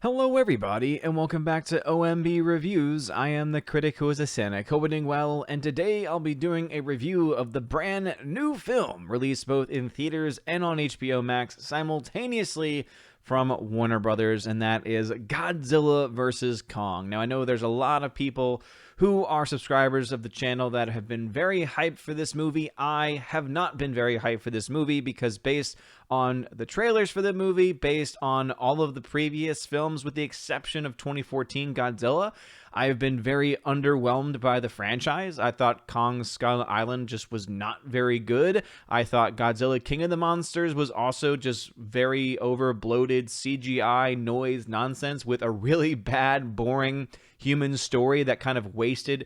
Hello everybody, and welcome back to OMB Reviews. I am the critic who is a cynic, hoping well, and today I'll be doing a review of the brand new film, released both in theaters and on HBO Max simultaneously from Warner Brothers, and that is Godzilla vs. Kong. Now, I know there's a lot of people who are subscribers of the channel that have been very hyped for this movie. I have not been very hyped for this movie because based on the trailers for the movie, based on all of the previous films with the exception of 2014 Godzilla, I have been very underwhelmed by the franchise. I thought Kong Skull Island just was not very good. I thought Godzilla King of the Monsters was also just very over bloated CGI noise nonsense with a really bad, boring human story that kind of wasted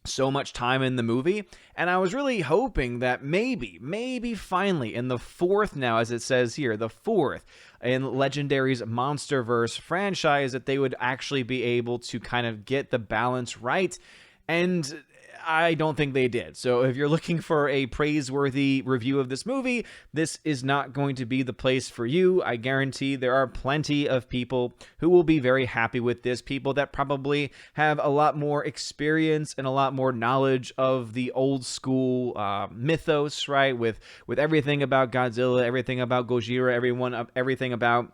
so much time in the movie. And I was really hoping that maybe finally in the fourth, now as it says here, the fourth in Legendary's MonsterVerse franchise, that they would actually be able to kind of get the balance right. And I don't think they did. So if you're looking for a praiseworthy review of this movie, this is not going to be the place for you. I guarantee there are plenty of people who will be very happy with this, people that probably have a lot more experience and a lot more knowledge of the old school mythos, right? With everything about Godzilla, everything about Gojira, everything about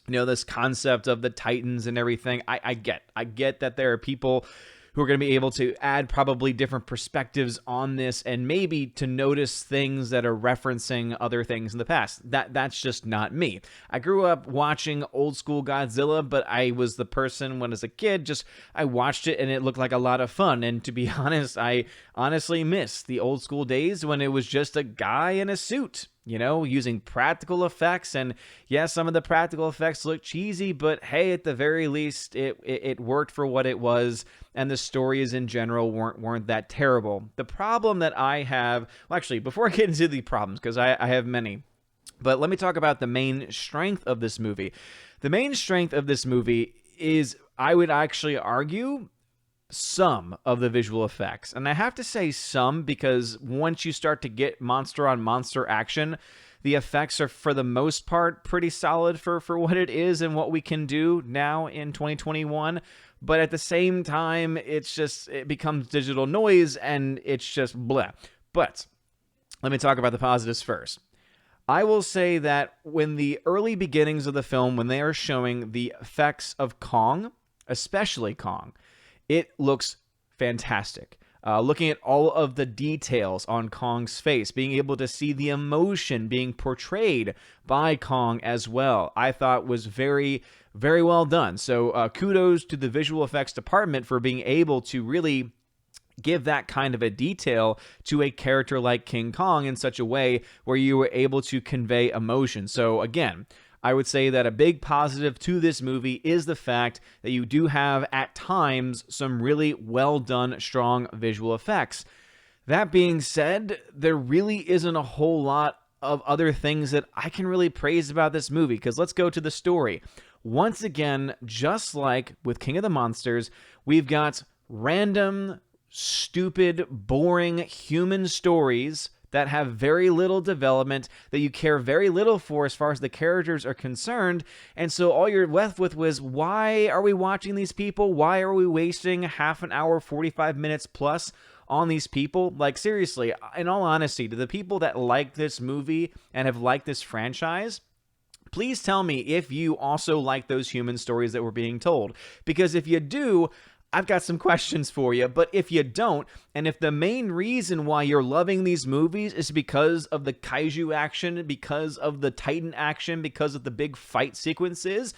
this concept of the Titans and everything. I get that there are people who are going to be able to add probably different perspectives on this and maybe to notice things that are referencing other things in the past. That's just not me. I grew up watching old school Godzilla, but I was the person when as a kid, I watched it and it looked like a lot of fun. And to be honest, I honestly miss the old school days when it was just a guy in a suit, using practical effects. And yeah, some of the practical effects look cheesy, but hey, at the very least, it worked for what it was, and the stories in general weren't that terrible. The problem that I have, well, actually, before I get into the problems, because I have many, but let me talk about the main strength of this movie. The main strength of this movie is, I would actually argue, some of the visual effects. And I have to say some because once you start to get monster on monster action, the effects are for the most part pretty solid for what it is and what we can do now in 2021. But at the same time, it becomes digital noise and it's just blah. But let me talk about the positives first. I will say that when the early beginnings of the film, when they are showing the effects of Kong, especially Kong, it looks fantastic. Looking at all of the details on Kong's face, being able to see the emotion being portrayed by Kong as well, I thought was very, very well done. So kudos to the visual effects department for being able to really give that kind of a detail to a character like King Kong in such a way where you were able to convey emotion. So again, I would say that a big positive to this movie is the fact that you do have, at times, some really well done, strong visual effects. That being said, there really isn't a whole lot of other things that I can really praise about this movie, because let's go to the story. Once again, just like with King of the Monsters, we've got random, stupid, boring human stories that have very little development, that you care very little for as far as the characters are concerned. And so all you're left with was, why are we watching these people? Why are we wasting half an hour, 45 minutes plus on these people? Like, seriously, in all honesty, to the people that like this movie and have liked this franchise, please tell me if you also like those human stories that were being told. Because if you do, I've got some questions for you. But if you don't, and if the main reason why you're loving these movies is because of the kaiju action, because of the Titan action, because of the big fight sequences,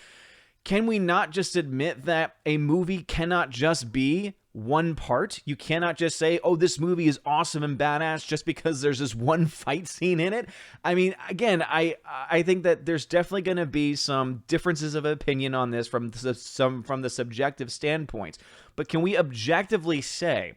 can we not just admit that a movie cannot just be one part? You cannot just say, oh, this movie is awesome and badass just because there's this one fight scene in it. I mean, again, I think that there's definitely going to be some differences of opinion on this from the subjective standpoint. But can we objectively say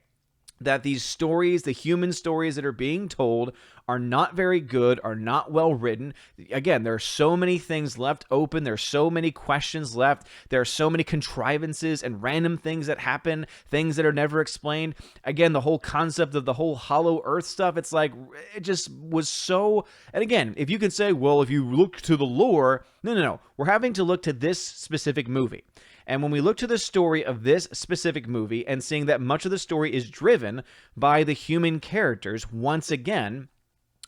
that these stories, the human stories that are being told, are not very good, are not well written. Again, there are so many things left open. There are so many questions left. There are so many contrivances and random things that happen, things that are never explained. Again, the whole concept of the whole hollow earth stuff, it's like, it just was so... And again, if you can say, well, if you look to the lore, no. We're having to look to this specific movie. And when we look to the story of this specific movie and seeing that much of the story is driven by the human characters, once again,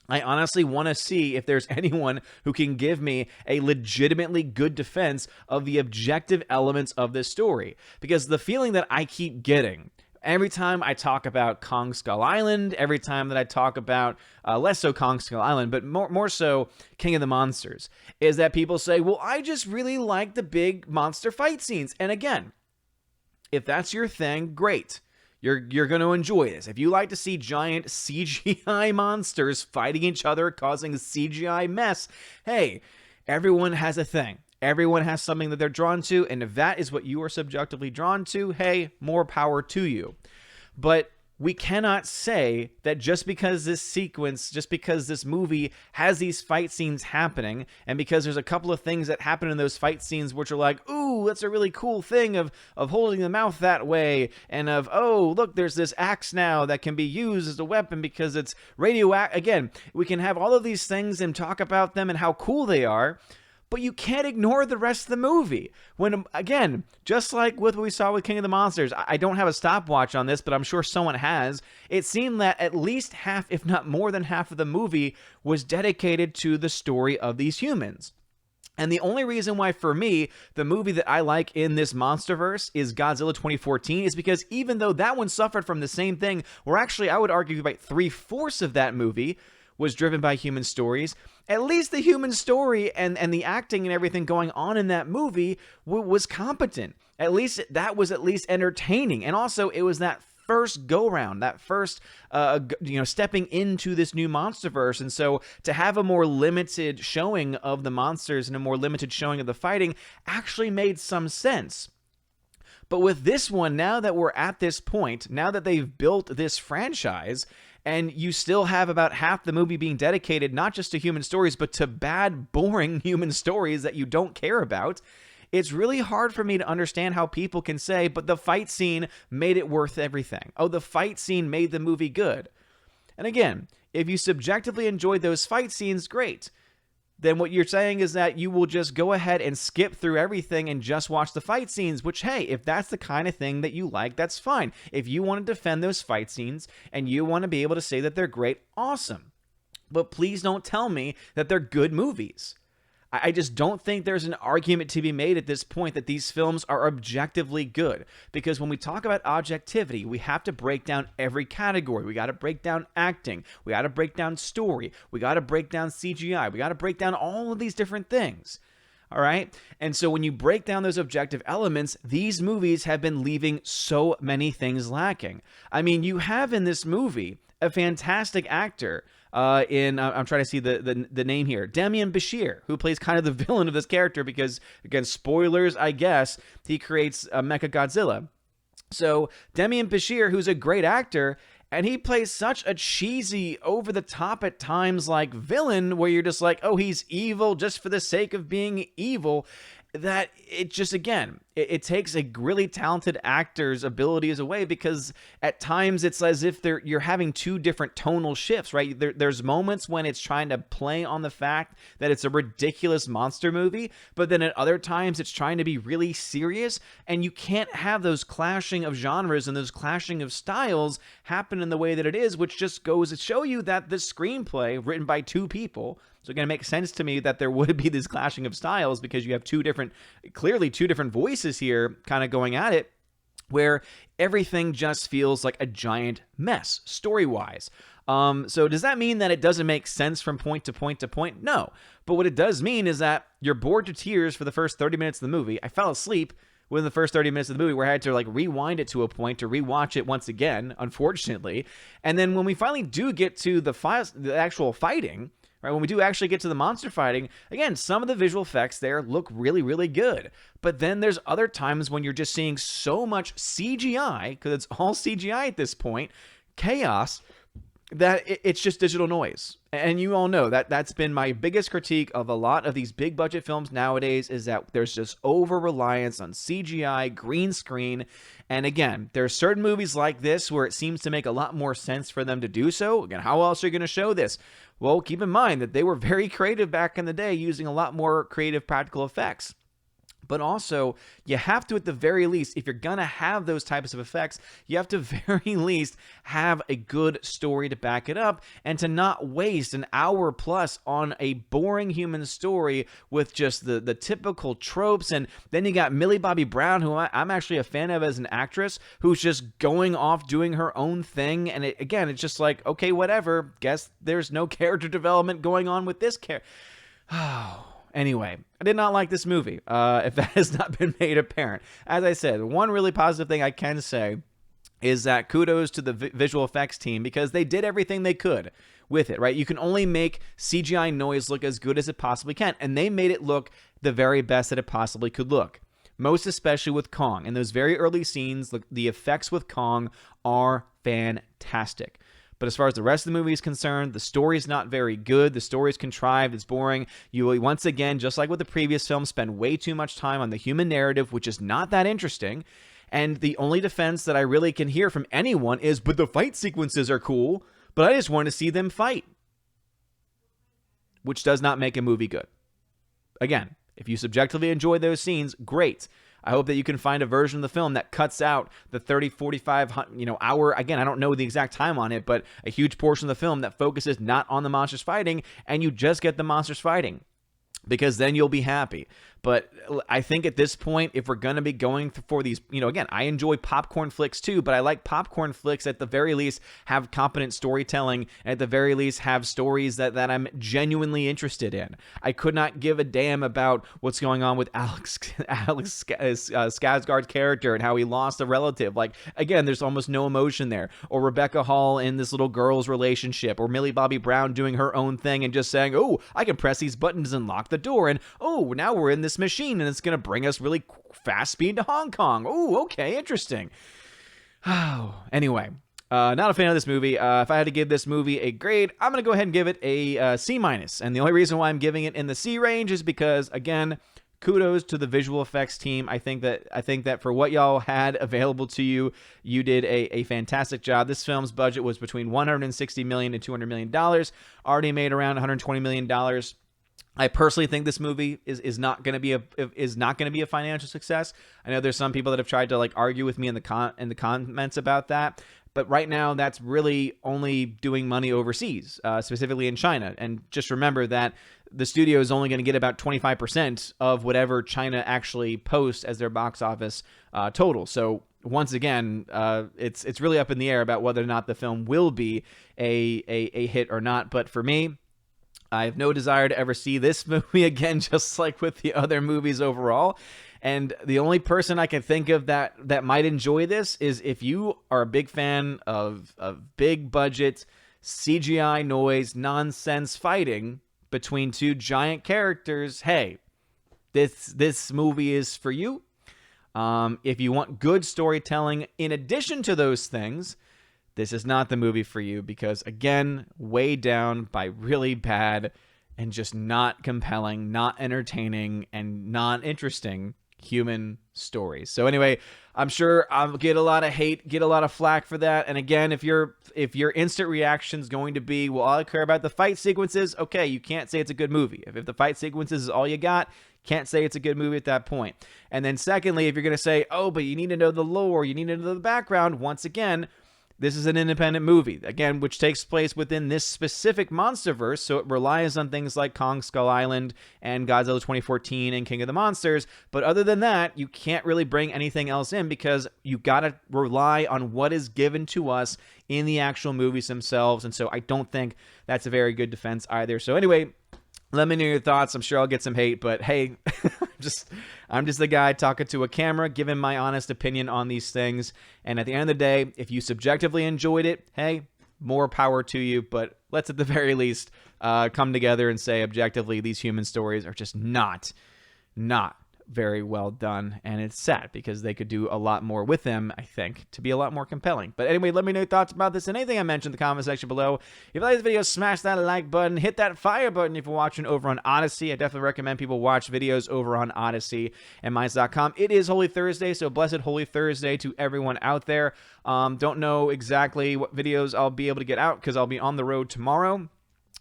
I honestly want to see if there's anyone who can give me a legitimately good defense of the objective elements of this story. Because the feeling that I keep getting every time I talk about Kong Skull Island, every time that I talk about, less so Kong Skull Island, but more so King of the Monsters, is that people say, well, I just really like the big monster fight scenes. And again, if that's your thing, great. You're going to enjoy this. If you like to see giant CGI monsters fighting each other, causing a CGI mess, hey, everyone has a thing. Everyone has something that they're drawn to, and if that is what you are subjectively drawn to, hey, more power to you. But we cannot say that just because this sequence, just because this movie has these fight scenes happening, and because there's a couple of things that happen in those fight scenes which are like, ooh, that's a really cool thing of holding the mouth that way, and of, oh, look, there's this axe now that can be used as a weapon because it's radioactive. Again, we can have all of these things and talk about them and how cool they are, but you can't ignore the rest of the movie. When, again, just like with what we saw with King of the Monsters, I don't have a stopwatch on this, but I'm sure someone has. It seemed that at least half, if not more than half of the movie was dedicated to the story of these humans. And the only reason why, for me, the movie that I like in this MonsterVerse is Godzilla 2014 is because even though that one suffered from the same thing, or actually I would argue about 3/4 of that movie was driven by human stories, at least the human story and the acting and everything going on in that movie was competent. At least that was at least entertaining. And also it was that first go-round, that first, stepping into this new MonsterVerse. And so to have a more limited showing of the monsters and a more limited showing of the fighting actually made some sense. But with this one, now that we're at this point, now that they've built this franchise, and you still have about half the movie being dedicated not just to human stories, but to bad, boring human stories that you don't care about, it's really hard for me to understand how people can say, but the fight scene made it worth everything. Oh, the fight scene made the movie good. And again, if you subjectively enjoyed those fight scenes, great. Then what you're saying is that you will just go ahead and skip through everything and just watch the fight scenes, which, hey, if that's the kind of thing that you like, that's fine. If you want to defend those fight scenes and you want to be able to say that they're great, awesome. But please don't tell me that they're good movies. I just don't think there's an argument to be made at this point that these films are objectively good. Because when we talk about objectivity, we have to break down every category. We got to break down acting. We got to break down story. We got to break down CGI. We got to break down all of these different things. All right? And so when you break down those objective elements, these movies have been leaving so many things lacking. I mean, you have in this movie a fantastic actor I'm trying to see the name here, Demian Bashir, who plays kind of the villain of this character because, again, spoilers, I guess, he creates Mechagodzilla. So Demian Bashir, who's a great actor, and he plays such a cheesy, over-the-top at times, like, villain where you're just like, oh, he's evil just for the sake of being evil, that it just, again, it takes a really talented actor's abilities away because at times it's as if you're having two different tonal shifts, right? There's moments when it's trying to play on the fact that it's a ridiculous monster movie, but then at other times it's trying to be really serious, and you can't have those clashing of genres and those clashing of styles happen in the way that it is, which just goes to show you that the screenplay written by two people, so it's going to make sense to me that there would be this clashing of styles because you have clearly two different voices here kind of going at it, where everything just feels like a giant mess story-wise. So does that mean that it doesn't make sense from point to point to point? No. But what it does mean is that you're bored to tears for the first 30 minutes of the movie. I fell asleep within the first 30 minutes of the movie where I had to rewind it to a point to rewatch it once again, unfortunately. And then when we finally do get to the actual fighting, right, when we do actually get to the monster fighting, again, some of the visual effects there look really, really good. But then there's other times when you're just seeing so much CGI, because it's all CGI at this point, chaos that it's just digital noise. And you all know that that's been my biggest critique of a lot of these big budget films nowadays, is that there's just over reliance on CGI, green screen. And again, there are certain movies like this where it seems to make a lot more sense for them to do so. Again, how else are you going to show this? Well, keep in mind that they were very creative back in the day, using a lot more creative practical effects. But also, you have to, at the very least, if you're going to have those types of effects, you have to very least have a good story to back it up, and to not waste an hour plus on a boring human story with just the typical tropes. And then you got Millie Bobby Brown, who I'm actually a fan of as an actress, who's just going off doing her own thing. And again, it's just like, okay, whatever. Guess there's no character development going on with this character. Oh. Anyway, I did not like this movie, if that has not been made apparent. As I said, one really positive thing I can say is that kudos to the visual effects team, because they did everything they could with it, right? You can only make CGI noise look as good as it possibly can, and they made it look the very best that it possibly could look. Most especially with Kong. In those very early scenes, the effects with Kong are fantastic. But as far as the rest of the movie is concerned, the story is not very good. The story is contrived. It's boring. You will, once again, just like with the previous film, spend way too much time on the human narrative, which is not that interesting. And the only defense that I really can hear from anyone is, but the fight sequences are cool, but I just want to see them fight. Which does not make a movie good. Again, if you subjectively enjoy those scenes, great. I hope that you can find a version of the film that cuts out the 30, 45, hour, again, I don't know the exact time on it, but a huge portion of the film that focuses not on the monsters fighting, and you just get the monsters fighting. Because then you'll be happy. But I think at this point, if we're going to be going for these, again, I enjoy popcorn flicks too, but I like popcorn flicks at the very least have competent storytelling, and at the very least have stories that I'm genuinely interested in. I could not give a damn about what's going on with Alex Skarsgård's character and how he lost a relative. Like, again, there's almost no emotion there. Or Rebecca Hall in this little girl's relationship, or Millie Bobby Brown doing her own thing and just saying, oh, I can press these buttons and lock the door, and oh, now we're in this machine and it's going to bring us really fast speed to Hong Kong. Oh, okay, interesting. Anyway, not a fan of this movie. If I had to give this movie a grade, I'm going to go ahead and give it a C-. And the only reason why I'm giving it in the C range is because, again, kudos to the visual effects team. I think that for what y'all had available to you, you did a fantastic job. This film's budget was between $160 million and $200 million. Already made around $120 million. I personally think this movie is not going to be a financial success. I know there's some people that have tried to argue with me in the comments about that, but right now that's really only doing money overseas, specifically in China. And just remember that the studio is only going to get about 25% of whatever China actually posts as their box office total. So once again, it's really up in the air about whether or not the film will be a hit or not. But for me, I have no desire to ever see this movie again, just like with the other movies overall. And the only person I can think of that might enjoy this is if you are a big fan of big budget, CGI noise, nonsense fighting between two giant characters. Hey, this movie is for you. If you want good storytelling in addition to those things, this is not the movie for you, because, again, weighed down by really bad and just not compelling, not entertaining, and not interesting human stories. So anyway, I'm sure I'll get a lot of hate, get a lot of flack for that. And again, if your instant reaction is going to be, well, all I care about the fight sequences, okay, you can't say it's a good movie. If the fight sequences is all you got, can't say it's a good movie at that point. And then secondly, if you're going to say, oh, but you need to know the lore, you need to know the background, once again, this is an independent movie, again, which takes place within this specific monsterverse, so it relies on things like Kong Skull Island and Godzilla 2014 and King of the Monsters. But other than that, you can't really bring anything else in, because you got to rely on what is given to us in the actual movies themselves. And so I don't think that's a very good defense either. So anyway, let me know your thoughts. I'm sure I'll get some hate, but hey, I'm just the guy talking to a camera, giving my honest opinion on these things. And at the end of the day, if you subjectively enjoyed it, hey, more power to you. But let's at the very least come together and say objectively, these human stories are just not very well done, and it's sad because they could do a lot more with them, I think, to be a lot more compelling. But anyway, let me know your thoughts about this and anything I mentioned in the comment section below. If you like this video, smash that like button, hit that fire button if you're watching over on Odyssey. I definitely recommend people watch videos over on Odyssey and Minds.com. It is Holy Thursday, so blessed Holy Thursday to everyone out there. Don't know exactly what videos I'll be able to get out because I'll be on the road tomorrow.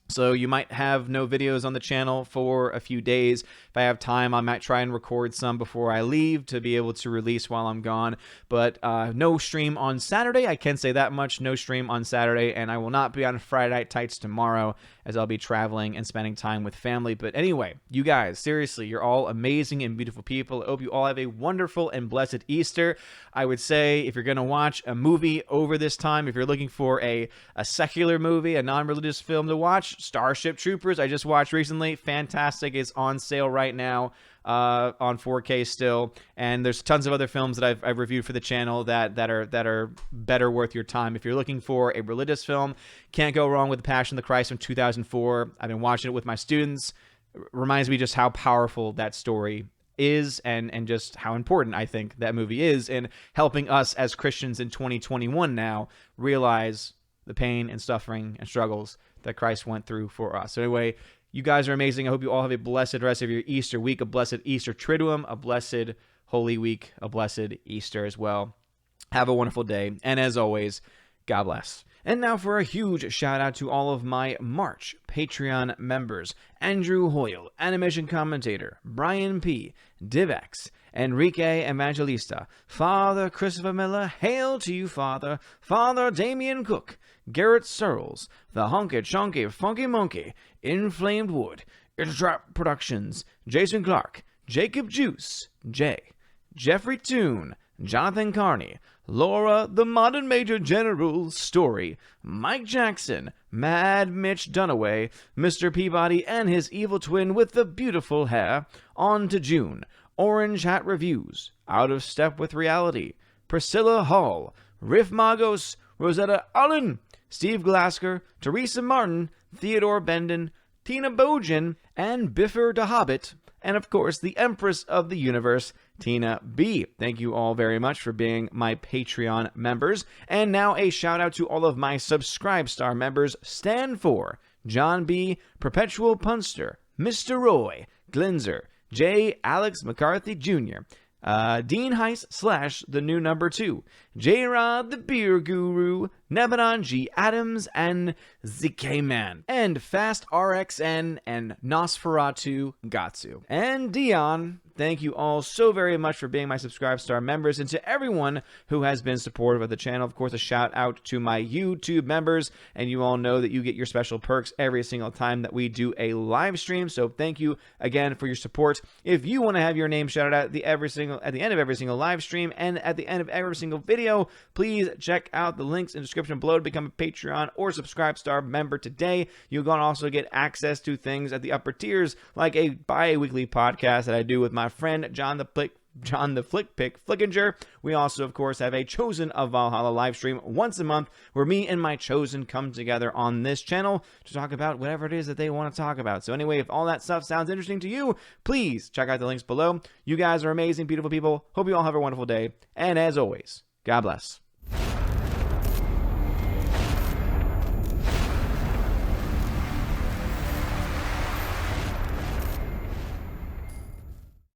So you might have no videos on the channel for a few days. If I have time, I might try and record some before I leave to be able to release while I'm gone. But no stream on Saturday. I can say that much. No stream on Saturday. And I will not be on Friday Night Tights tomorrow as I'll be traveling and spending time with family. But anyway, you guys, seriously, you're all amazing and beautiful people. I hope you all have a wonderful and blessed Easter. I would say if you're going to watch a movie over this time, if you're looking for a secular movie, a non-religious film to watch, Starship Troopers, I just watched recently. Fantastic. It's on sale right now on 4K still. And there's tons of other films that I've reviewed for the channel that are better worth your time. If you're looking for a religious film, can't go wrong with The Passion of the Christ from 2004. I've been watching it with my students. It reminds me just how powerful that story is and just how important I think that movie is in helping us as Christians in 2021 now realize the pain and suffering and struggles that Christ went through for us. So anyway, you guys are amazing. I hope you all have a blessed rest of your Easter week, a blessed Easter Triduum, a blessed Holy Week, a blessed Easter as well. Have a wonderful day. And as always, God bless. And now for a huge shout out to all of my March Patreon members: Andrew Hoyle, Animation Commentator, Brian P., Divex, Enrique Evangelista, Father Christopher Miller, hail to you, Father, Father Damian Cook, Garrett Searles, The Honky Chonky Funky Monkey, Inflamed Wood, Trap Productions, Jason Clark, Jacob Juice, Jay, Jeffrey Toon, Jonathan Carney, Laura the Modern Major General Story, Mike Jackson, Mad Mitch Dunaway, Mr. Peabody and his evil twin with the beautiful hair, on to June, Orange Hat Reviews, Out of Step with Reality, Priscilla Hall, Riff Magos, Rosetta Allen, Steve Glasker, Teresa Martin, Theodore Benden, Tina Bojan, and Biffer the Hobbit, and of course the Empress of the Universe, Tina B. Thank you all very much for being my Patreon members. And now a shout out to all of my Subscribe Star members: Stan 4, John B., Perpetual Punster, Mr. Roy, Glinzer, J. Alex McCarthy Jr., Dean Heiss / the new number 2, J-Rod the Beer Guru, Nebanon G. Adams, and ZK Man, and Fast RXN, and Nosferatu Gatsu. And Dion, thank you all so very much for being my Subscribe Star members, and to everyone who has been supportive of the channel. Of course, a shout out to my YouTube members, and you all know that you get your special perks every single time that we do a live stream, so thank you again for your support. If you want to have your name shouted out at the end of every single live stream and at the end of every single video, please check out the links in the description below to become a Patreon or Subscribe Star member today. You're going to also get access to things at the upper tiers, like a bi-weekly podcast that I do with my friend John the Flick Pick Flickinger. We also, of course, have a Chosen of Valhalla live stream once a month where me and my Chosen come together on this channel to talk about whatever it is that they want to talk about. So anyway, if all that stuff sounds interesting to you, please check out the links below. You guys are amazing, beautiful people. Hope you all have a wonderful day. And as always, God bless.